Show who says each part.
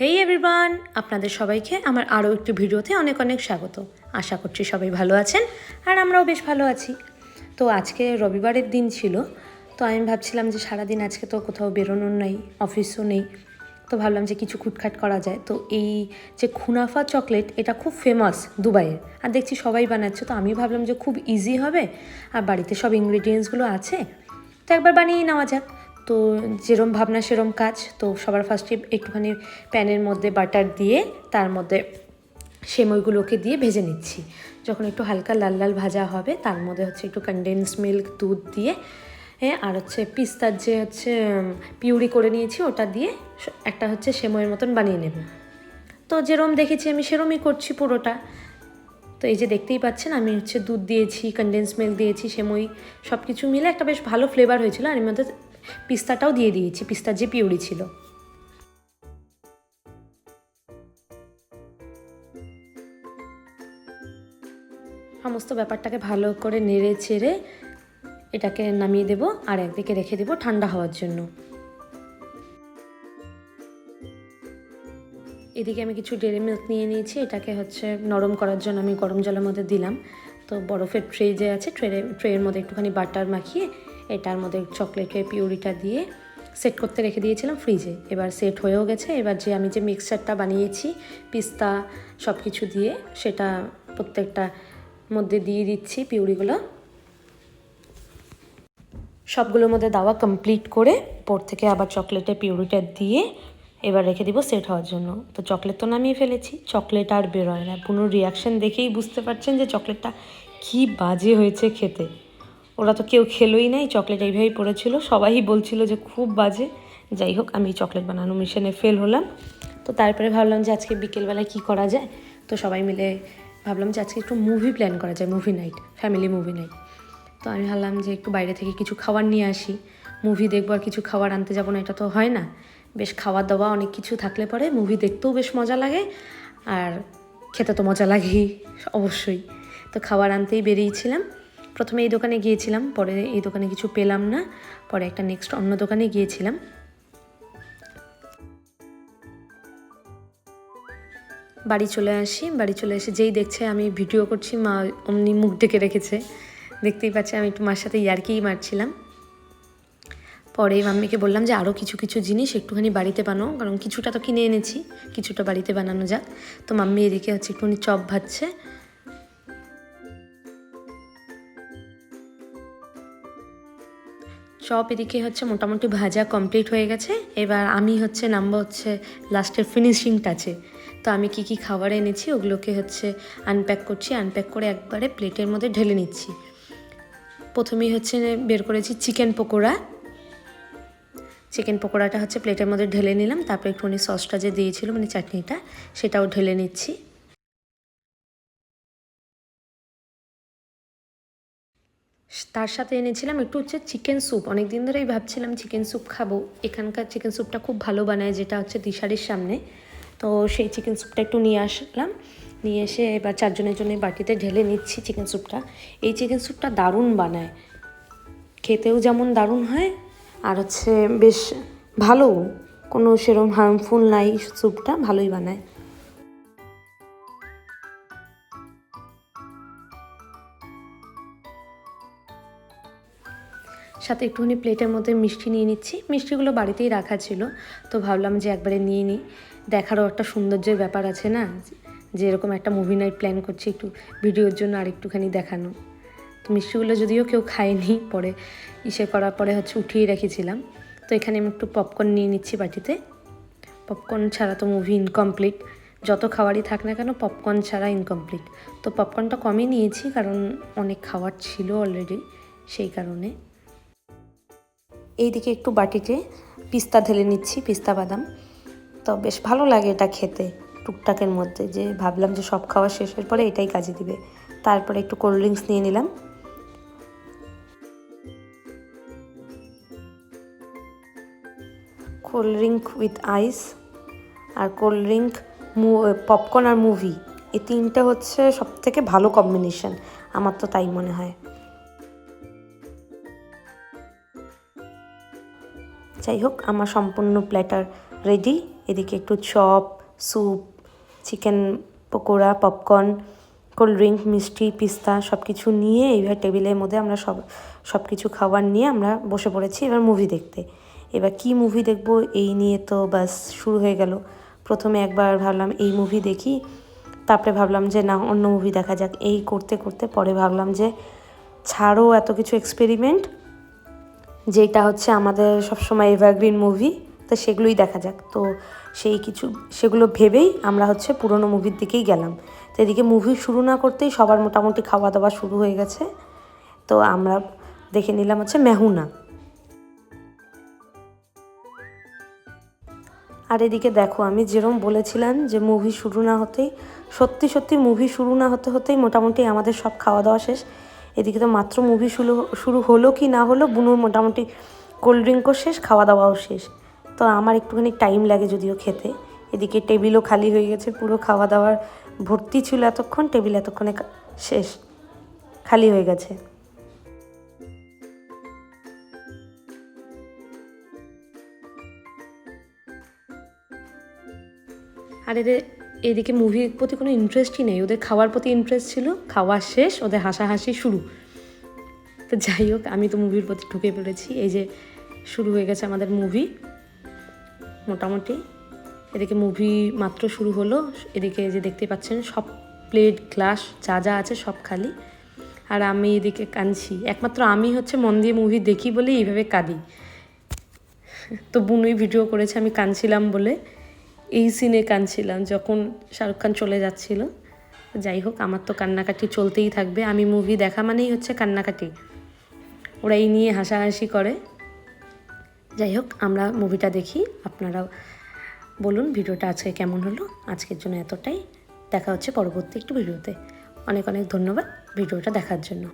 Speaker 1: হেই everyone, আপনাদের সবাইকে আমার আরও একটি ভিডিওতে অনেক অনেক স্বাগত। আশা করছি সবাই ভালো আছেন আর আমরাও বেশ ভালো আছি। তো আজকে রবিবারের দিন ছিল, তো আমি ভাবছিলাম যে সারাদিন আজকে তো কোথাও বেরোনোর নেই, অফিসও নেই, তো ভাবলাম যে কিছু খুটখাট করা যায়। তো এই যে খুনাফা চকলেট, এটা খুব ফেমাস দুবাইয়ের, আর দেখছি সবাই বানাচ্ছে। তো আমি ভাবলাম যে খুব ইজি হবে আর বাড়িতে সব ইনগ্রিডিয়েন্টসগুলো আছে, তো একবার বানিয়ে নেওয়া যাক। তো যেরম ভাবনা সেরম কাজ। তো সবার ফার্স্টে একটুখানি প্যানের মধ্যে বাটার দিয়ে তার মধ্যে সেমইগুলোকে দিয়ে ভেজে নিচ্ছি। যখন একটু হালকা লাল লাল ভাজা হবে তার মধ্যে হচ্ছে একটু কনডেন্স মিল্ক দুধ দিয়ে আর হচ্ছে পিস্তার যে হচ্ছে পিউরি করে নিয়েছি ওটা দিয়ে একটা হচ্ছে সেমইয়ের মতন বানিয়ে নেব। তো যেরম দেখেছি আমি সেরমই করছি পুরোটা। তো এই যে দেখতেই পাচ্ছেন আমি হচ্ছে দুধ দিয়েছি, কনডেন্স মিল্ক দিয়েছি, সেমই সব কিছু মিলে একটা বেশ ভালো ফ্লেভার হয়েছিল। আর এর মধ্যে পিস্তাটাও দিয়ে দিয়েছি, পিস্তার যে পিউরি ছিল। সমস্ত ব্যাপারটাকে ভালো করে নেড়ে চেড়ে এটাকে নামিয়ে দেবো আর একদিকে রেখে দেবো ঠান্ডা হওয়ার জন্য। এদিকে আমি কিছু ডেয়ারি মিল্ক নিয়ে নিয়েছি, এটাকে হচ্ছে নরম করার জন্য আমি গরম জলের মধ্যে দিলাম। তো বরফের ট্রে যে আছে, ট্রের মধ্যে একটুখানি বাটার মাখিয়ে এটার মধ্যে চকলেটের পিউরিটা দিয়ে সেট করতে রেখে দিয়েছিলাম ফ্রিজে। এবার সেট হয়েও গেছে। এবার যে আমি যে মিক্সচারটা বানিয়েছি পিস্তা সব কিছু দিয়ে, সেটা প্রত্যেকটা মধ্যে দিয়ে দিচ্ছি পিউরিগুলো। সবগুলোর মধ্যে দেওয়া কমপ্লিট করে উপর থেকে আবার চকলেটের পিউরিটা দিয়ে এবার রেখে দিব সেট হওয়ার জন্য। তো চকলেট তো নামিয়ে ফেলেছি, চকলেট আর বেরোয় না। পুরো রিয়াকশান দেখেই বুঝতে পারছেন যে চকলেটটা কী বাজে হয়েছে খেতে। ওরা তো কেউ খেলোই নাই, চকলেট এইভাবেই পড়েছিল, সবাই বলছিল যে খুব বাজে। যাই হোক, আমি চকলেট বানানো মিশনে ফেল হলাম। তো তারপরে ভাবলাম যে আজকে বিকেলবেলায় কী করা যায়। তো সবাই মিলে ভাবলাম যে আজকে একটু মুভি প্ল্যান করা যায়, movie night, family movie night. তো আমি ভাবলাম যে একটু বাইরে থেকে কিছু খাবার নিয়ে আসি, মুভি দেখবো আর কিছু খাবার আনতে যাবো না, এটা তো হয় না। বেশ খাওয়া দাওয়া অনেক কিছু থাকলে পরে মুভি দেখতেও বেশ মজা লাগে আর খেতে তো মজা লাগেই অবশ্যই। তো খাবার আনতেই বেরিয়েছিলাম। প্রথমে এই দোকানে গিয়েছিলাম, পরে এই দোকানে কিছু পেলাম না, পরে একটা নেক্সট অন্য দোকানে গিয়েছিলাম। বাড়ি চলে আসি, বাড়ি চলে এসে যেই দেখছে আমি ভিডিও করছি, মা অমনি মুখ ঢেকে রেখেছে। দেখতেই পাচ্ছি আমি একটু মার সাথে ইয়ার্কিই মারছিলাম। পরে মাম্মিকে বললাম যে আরও কিছু কিছু জিনিস একটুখানি বাড়িতে বানাও, কারণ কিছুটা তো কিনে এনেছি, কিছুটা বাড়িতে বানানো যাক। তো মাম্মি এদিকে হচ্ছে একটুখানি চপ ভাজছে। চপ এদিকে হচ্ছে মোটামুটি ভাজা কমপ্লিট হয়ে গেছে। এবার আমি হচ্ছে নামবো হচ্ছে লাস্টের ফিনিশিং টাচে। তো আমি কি কি খাবার এনেছি ওগুলোকে হচ্ছে আনপ্যাক করছি, আনপ্যাক করে একবারে প্লেটের মধ্যে ঢেলে নিচ্ছি। প্রথমেই হচ্ছে বের করেছি চিকেন পকোড়া। চিকেন পকোড়াটা হচ্ছে প্লেটের মধ্যে ঢেলে নিলাম, তারপরে একটুখানি সসটা যে দিয়েছিল মানে চাটনিটা, সেটাও ঢেলে নিচ্ছি। তার সাথে এনেছিলাম একটু হচ্ছে চিকেন স্যুপ। অনেক দিন ধরেই ভাবছিলাম চিকেন স্যুপ খাবো, এখানকার চিকেন স্যুপটা খুব ভালো বানায়, যেটা হচ্ছে দিশারির সামনে। তো সেই চিকেন স্যুপটা একটু নিয়ে আসলাম, নিয়ে এসে এবার চারজনের জন্য বাটিতে ঢেলে নিচ্ছি চিকেন স্যুপটা। এই চিকেন স্যুপটা দারুণ বানায়, খেতেও যেমন দারুণ হয় আর হচ্ছে বেশ ভালো, কোনো সেরকম হার্মফুল নাই, স্যুপটা ভালোই বানায়। সাথে একটুখানি প্লেটের মধ্যে মিষ্টি নিয়ে নিচ্ছি। মিষ্টিগুলো বাড়িতেই রাখা ছিল, তো ভাবলাম যে একবারে নিয়ে নিই, দেখারও একটা সৌন্দর্যের ব্যাপার আছে না, যে এরকম একটা মুভি নাইট প্ল্যান করছি, একটু ভিডিওর জন্য আর একটুখানি দেখানো। তো মিষ্টিগুলো যদিও কেউ খায়নি, পরে করার পরে হচ্ছে উঠিয়ে রেখেছিলাম। তো এখানে আমি একটু পপকর্ন নিয়ে নিচ্ছি বাটিতে। পপকর্ন ছাড়া তো মুভি ইনকমপ্লিট, যত খাবারই থাক না কেন পপকর্ন ছাড়া ইনকমপ্লিট। তো পপকর্নটা কমই নিয়েছি কারণ অনেক খাবার ছিল অলরেডি, সেই কারণে। এইদিকে একটু বাটিতে পিস্তা ঢেলে নিচ্ছি, পিস্তা বাদাম। তো বেশ ভালো লাগে এটা খেতে টুকটাকের মধ্যে, যে ভাবলাম যে সব খাওয়া শেষের পরে এটাই কাজে দিবে। তারপরে একটু কোল্ড ড্রিঙ্কস নিয়ে নিলাম। কোল্ড ড্রিঙ্ক উইথ আইস আর কোল্ড ড্রিঙ্ক, পপকর্ন আর মুভি, এই তিনটা হচ্ছে সবথেকে ভালো কম্বিনেশন, আমার তো তাই মনে হয়। যাই হোক, আমার সম্পূর্ণ প্ল্যাটার রেডি। এদিকে একটু chop, soup, chicken pakora, popcorn, cold drink, মিষ্টি, পিস্তা সব কিছু নিয়ে এইবার টেবিলের মধ্যে আমরা সব কিছু খাবার নিয়ে আমরা বসে পড়েছি এবার মুভি দেখতে। এবার কি মুভি দেখবো এই নিয়ে তো বাস শুরু হয়ে গেল। প্রথমে একবার ভাবলাম এই মুভি দেখি, তারপরে ভাবলাম যে না অন্য মুভি দেখা যাক। এই করতে করতে পরে ভাবলাম যে ছাড়ো এত কিছু এক্সপেরিমেন্ট, যেটা হচ্ছে আমাদের সবসময় এভারগ্রিন মুভি, তো সেগুলোই দেখা যাক। তো সেগুলো ভেবেই আমরা হচ্ছে পুরনো মুভির দিকেই গেলাম। তো এদিকে মুভি শুরু না করতেই সবার মোটামুটি খাওয়া দাওয়া শুরু হয়ে গেছে। তো আমরা দেখে নিলাম হচ্ছে মেহুনা। আর এদিকে দেখো আমি যেরকম বলেছিলাম যে মুভি শুরু না হতেই, সত্যি মুভি শুরু না হতেই মোটামুটি আমাদের সব খাওয়া দাওয়া শেষ। এদিকে তো মাত্র মুভি শুরু হলো কি না হলো, বুনুর মোটামুটি কোল্ড ড্রিঙ্কও শেষ, খাওয়া দাওয়াও শেষ। তো আমার একটুখানি টাইম লাগে যদিও খেতে। এদিকে টেবিলও খালি হয়ে গেছে, পুরো খাওয়া দাওয়ার ভর্তি ছিল এতক্ষণ, টেবিল এতক্ষণে শেষ, খালি হয়ে গেছে। আর এদিকে মুভির প্রতি কোনো ইন্টারেস্টই নেই, ওদের খাওয়ার প্রতি ইন্টারেস্ট ছিল, খাওয়া শেষ ওদের হাসাহাসি শুরু। তো যাই হোক আমি তো মুভির প্রতি ঢুকে পড়েছি। এই যে শুরু হয়ে গেছে আমাদের মুভি মোটামুটি। এদিকে মুভি মাত্র শুরু হলো, এদিকে যে দেখতে পাচ্ছেন সব প্লেট গ্লাস যা আছে সব খালি। আর আমি এদিকে কাঁদছি, একমাত্র আমি হচ্ছে মন দিয়ে মুভি দেখি বলেই এইভাবে কাঁদি। তো বুনুই ভিডিও করেছে আমি কাঁদছিলাম বলে, এই সিনে কাঁদছিলাম যখন শাহরুখ খান চলে যাচ্ছিল। যাই হোক আমার তো কান্নাকাটি চলতেই থাকবে, আমি মুভি দেখা মানেই হচ্ছে কান্নাকাটি, ওরা এই নিয়ে হাসাহাসি করে। যাই হোক আমরা মুভিটা দেখি, আপনারা বলুন ভিডিওটা আজকে কেমন হলো। আজকের জন্য এতটাই, দেখা হচ্ছে পরবর্তী একটু ভিডিওতে। অনেক ধন্যবাদ ভিডিওটা দেখার জন্য।